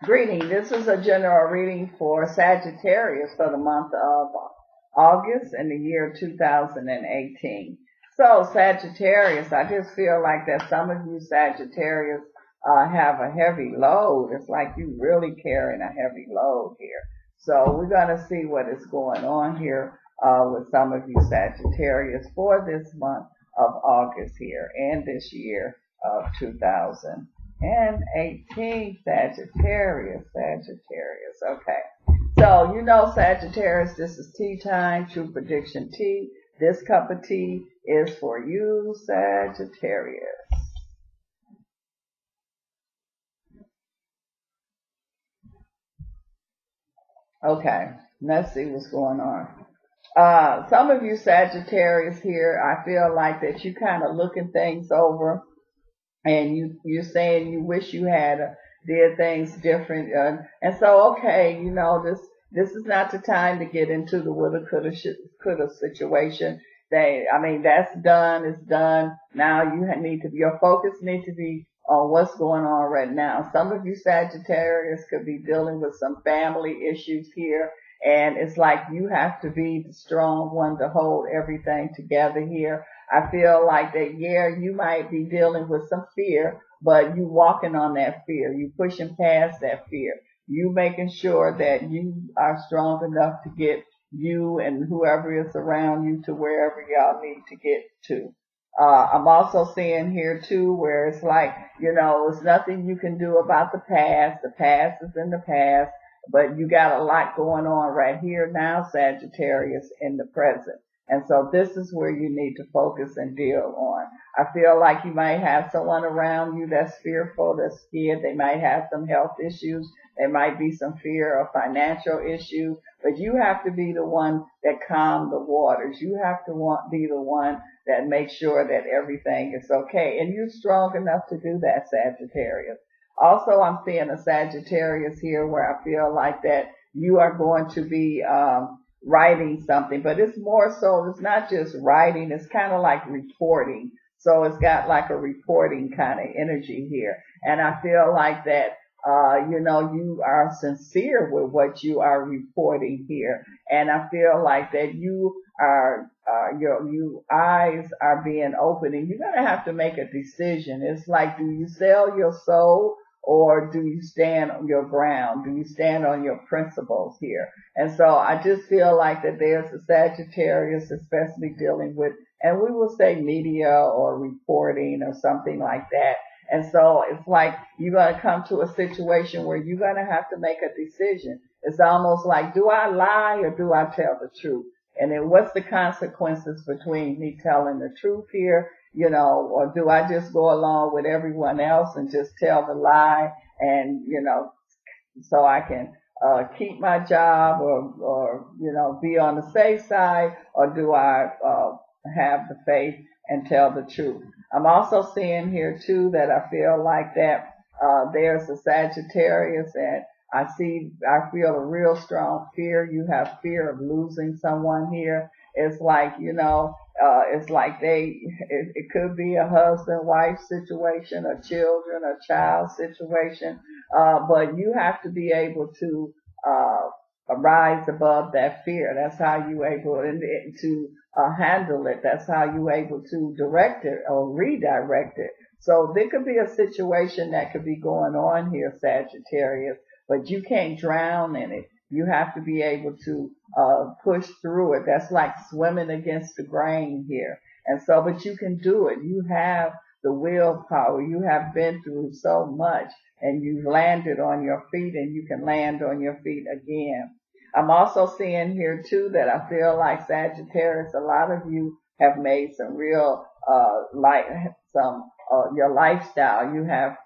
Greeting. This is a general reading for Sagittarius for the month of August in the year 2018. So, Sagittarius, I just feel like that some of you Sagittarius have a heavy load. It's like you really carrying a heavy load here. So, we're going to see what is going on here with some of you Sagittarius for this month of August here and this year of 2018. Sagittarius. Okay. So, Sagittarius, this is tea time, true prediction tea. This cup of tea is for you, Sagittarius. Okay, let's see what's going on. Some of you Sagittarius here, I feel like that you kind of looking things over, and you're saying you wish you had did things different, and so okay, this is not the time to get into the woulda, coulda situation. I mean, that's done. It's done. Now your focus needs to be on what's going on right now. Some of you Sagittarius could be dealing with some family issues here, and it's like you have to be the strong one to hold everything together here. I feel like that, yeah, you might be dealing with some fear, but you walking on that fear. You pushing past that fear. You making sure that you are strong enough to get you and whoever is around you to wherever y'all need to get to. I'm also seeing here too where it's like, it's nothing you can do about the past. The past is in the past, but you got a lot going on right here now, Sagittarius, in the present. And so this is where you need to focus and deal on. I feel like you might have someone around you that's fearful, that's scared. They might have some health issues. There might be some fear of financial issues, but you have to be the one that calm the waters. You have to be the one that makes sure that everything is okay. And you're strong enough to do that, Sagittarius. Also, I'm seeing a Sagittarius here where I feel like that you are going to be, writing something, but it's more so, it's not just writing, it's kind of like reporting. So it's got like a reporting kind of energy here. And I feel like that, you are sincere with what you are reporting here. And I feel like that you are, your eyes are being opened, and you're going to have to make a decision. It's like, do you sell your soul, or do you stand on your ground? Do you stand on your principles here? And so I just feel like that there's a Sagittarius, especially dealing with, and we will say media or reporting or something like that. And so it's like you're going to come to a situation where you're going to have to make a decision. It's almost like, do I lie or do I tell the truth? And then what's the consequences between me telling the truth here, or do I just go along with everyone else and just tell the lie and, so I can keep my job or be on the safe side, or do I have the faith and tell the truth? I'm also seeing here too that I feel like that there's a Sagittarius, and I feel a real strong fear. You have fear of losing someone here. It's like, it's like it could be a husband-wife situation, a children, a child situation, but you have to be able to rise above that fear. That's how you able to handle it. That's how you able to direct it or redirect it. So there could be a situation that could be going on here, Sagittarius, but you can't drown in it. You have to be able to push through it. That's like swimming against the grain here. And so, but you can do it. You have the willpower. You have been through so much, and you've landed on your feet, and you can land on your feet again. I'm also seeing here too that I feel like Sagittarius, a lot of you have made some real, your lifestyle. You have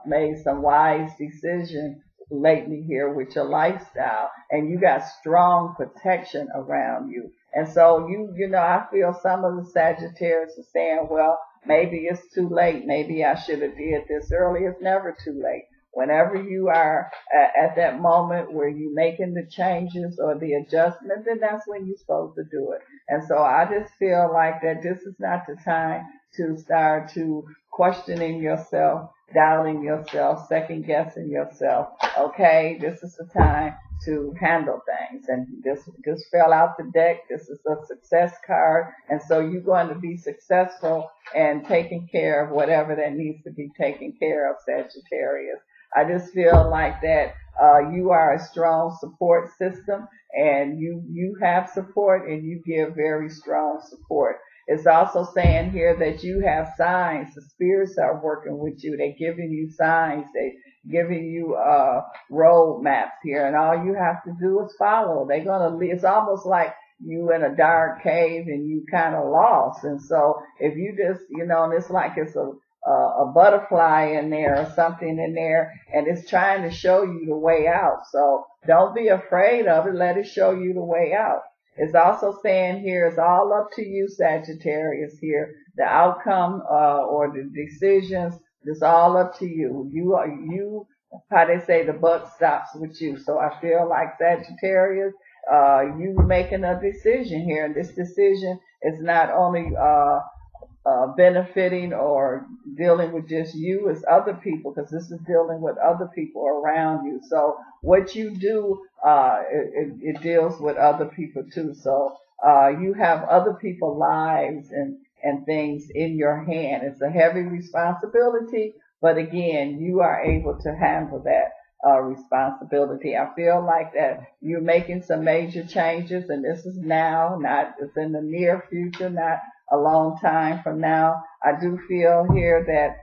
made some wise decisions lately here with your lifestyle, and you got strong protection around you. And so I feel some of the Sagittarius are saying, well, maybe it's too late. Maybe I should have did this early. It's never too late. Whenever you are at that moment where you're making the changes or the adjustment, then that's when you're supposed to do it. And so I just feel like that this is not the time to start to questioning yourself, doubting yourself, second guessing yourself. Okay, this is the time to handle things. And this just fell out the deck. This is a success card. And so you're going to be successful and taking care of whatever that needs to be taken care of, Sagittarius. I just feel like that you are a strong support system, and you have support, and you give very strong support. It's also saying here that you have signs. The spirits are working with you. They're giving you signs. They're giving you road maps here, and all you have to do is follow. They're gonna. It's almost like you in a dark cave and you kind of lost. And so if you just, and it's like it's a butterfly in there or something in there, and it's trying to show you the way out. So don't be afraid of it. Let it show you the way out. It's also saying here, it's all up to you, Sagittarius here. The outcome, or the decisions, it's all up to you. How they say, the buck stops with you. So I feel like, Sagittarius, you making a decision here, and this decision is not only, benefiting or dealing with just you, as other people, because this is dealing with other people around you. So what you do, it deals with other people too. So you have other people's lives and things in your hand. It's a heavy responsibility, but again, you are able to handle that responsibility. I feel like that you're making some major changes, and this is now, not it's in the near future, not a long time from now. I do feel here that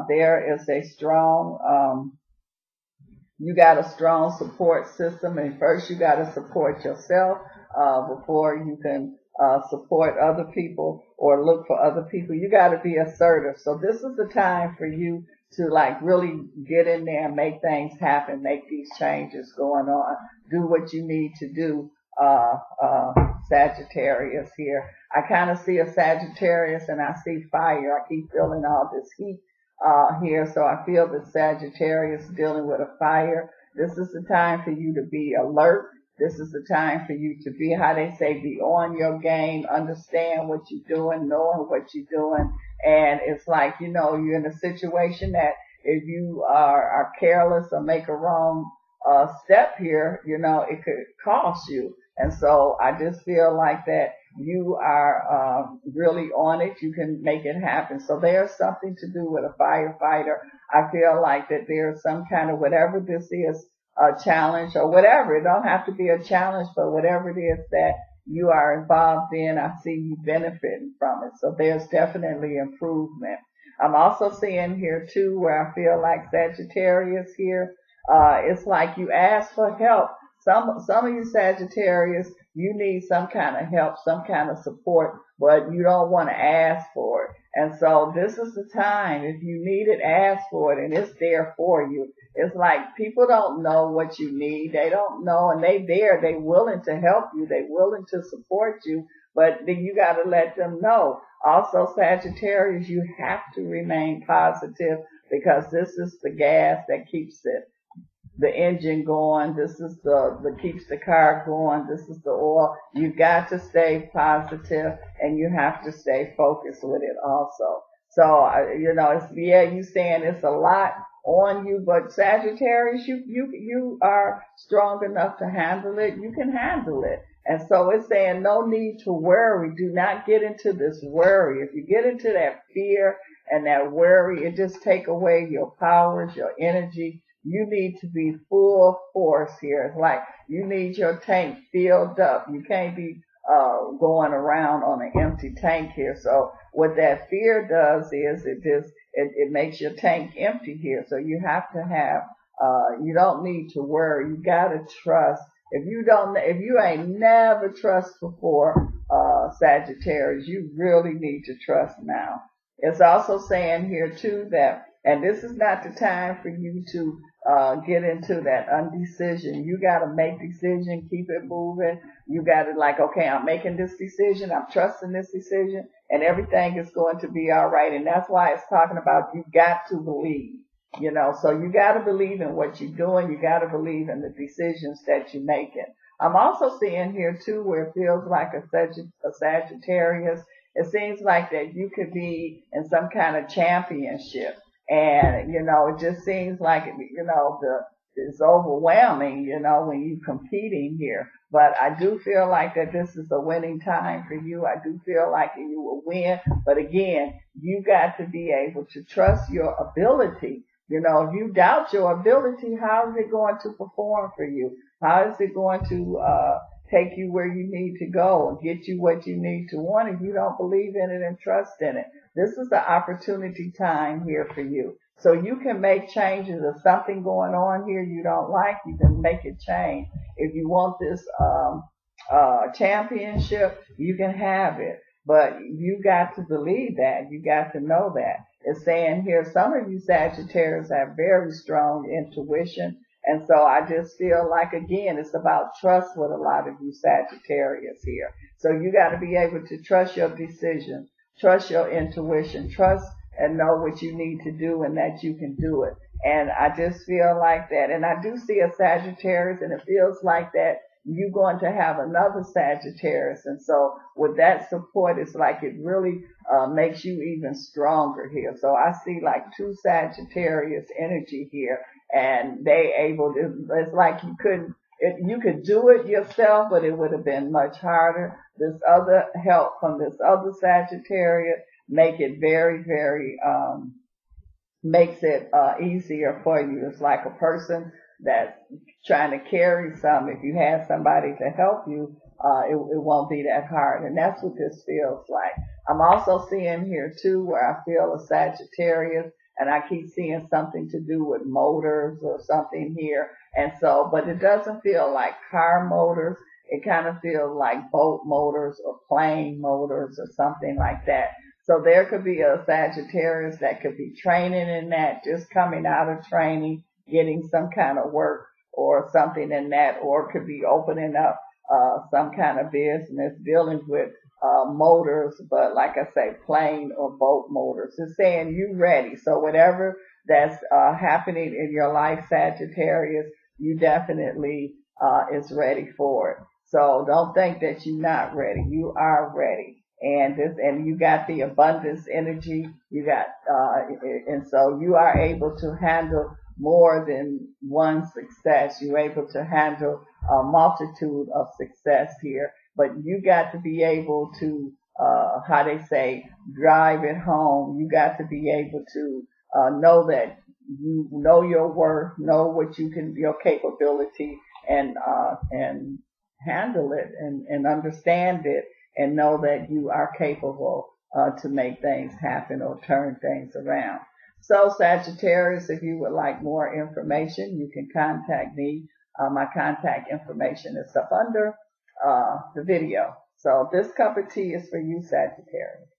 there is a strong, you got a strong support system, and first you got to support yourself before you can support other people or look for other people. You got to be assertive. So this is the time for you to like really get in there and make things happen, make these changes going on, do what you need to do, Sagittarius here. I kind of see a Sagittarius and I see fire. I keep feeling all this heat here, so I feel that Sagittarius dealing with a fire. This is the time for you to be alert. This is the time for you to be, how they say, be on your game, understand what you're doing, knowing what you're doing. And it's like, you're in a situation that if you are careless or make a wrong step here, it could cost you. And so I just feel like that you are really on it. You can make it happen. So there's something to do with a firefighter. I feel like that there's some kind of, whatever this is, a challenge or whatever. It don't have to be a challenge, but whatever it is that you are involved in, I see you benefiting from it. So there's definitely improvement. I'm also seeing here too, where I feel like Sagittarius here, it's like you ask for help. Some of you Sagittarius, you need some kind of help, some kind of support, but you don't want to ask for it. And so this is the time. If you need it, ask for it, and it's there for you. It's like people don't know what you need. They don't know, and they're willing to help you. They're willing to support you, but then you got to let them know. Also, Sagittarius, you have to remain positive, because this is the gas that keeps the engine going. This is the keeps the car going. This is the oil. You got to stay positive, and you have to stay focused with it also. So, you saying it's a lot on you, but Sagittarius, you are strong enough to handle it. You can handle it. And so it's saying no need to worry. Do not get into this worry. If you get into that fear and that worry, it just take away your powers, your energy. You need to be full force here. It's like you need your tank filled up. You can't be going around on an empty tank here. So what that fear does is it makes your tank empty here. So you have to have, you don't need to worry. You gotta trust. If you ain't never trust before, Sagittarius, you really need to trust now. It's also saying here too that, and this is not the time for you to get into that undecision. You got to make decision, keep it moving. You got to okay, I'm making this decision. I'm trusting this decision, and everything is going to be all right. And that's why it's talking about you got to believe. So you got to believe in what you're doing. You got to believe in the decisions that you're making. I'm also seeing here too where it feels like a Sagittarius It seems like that you could be in some kind of championship. And, it just seems like, it's overwhelming, when you're competing here. But I do feel like that this is a winning time for you. I do feel like you will win. But again, you got to be able to trust your ability. If you doubt your ability, how is it going to perform for you? How is it going to take you where you need to go and get you what you need to want if you don't believe in it and trust in it? This is the opportunity time here for you. So you can make changes. If something going on here you don't like, you can make it change. If you want this championship, you can have it. But you got to believe that. You got to know that. It's saying here, some of you Sagittarius have very strong intuition. And so I just feel like, again, it's about trust with a lot of you Sagittarius here. So you got to be able to trust your decisions, trust your intuition, trust and know what you need to do and that you can do it. And I just feel like that. And I do see a Sagittarius, and it feels like that you're going to have another Sagittarius. And so with that support, it's like it really makes you even stronger here. So I see like two Sagittarius energy here, and they able to, it's like you could do it yourself, but it would have been much harder. This other help from this other Sagittarius make it very, very, makes it easier for you. It's like a person that's trying to carry some. If you have somebody to help you, it won't be that hard. And that's what this feels like. I'm also seeing here too where I feel a Sagittarius, and I keep seeing something to do with motors or something here. And so, but it doesn't feel like car motors. It kind of feels like boat motors or plane motors or something like that. So there could be a Sagittarius that could be training in that, just coming out of training, getting some kind of work or something in that, or could be opening up some kind of business dealing with motors, but like I say, plane or boat motors. It's saying you ready. So whatever that's happening in your life, Sagittarius, you definitely is ready for it. So don't think that you're not ready. You are ready. And you got the abundance energy, you got, and so you are able to handle more than one success. You're able to handle a multitude of success here, but you got to be able to, how they say, drive it home. You got to be able to, know that you know your worth, know what you can, your capability, and handle it and understand it, and know that you are capable to make things happen or turn things around. So Sagittarius, if you would like more information, you can contact me. My contact information is up under the video. So this cup of tea is for you, Sagittarius.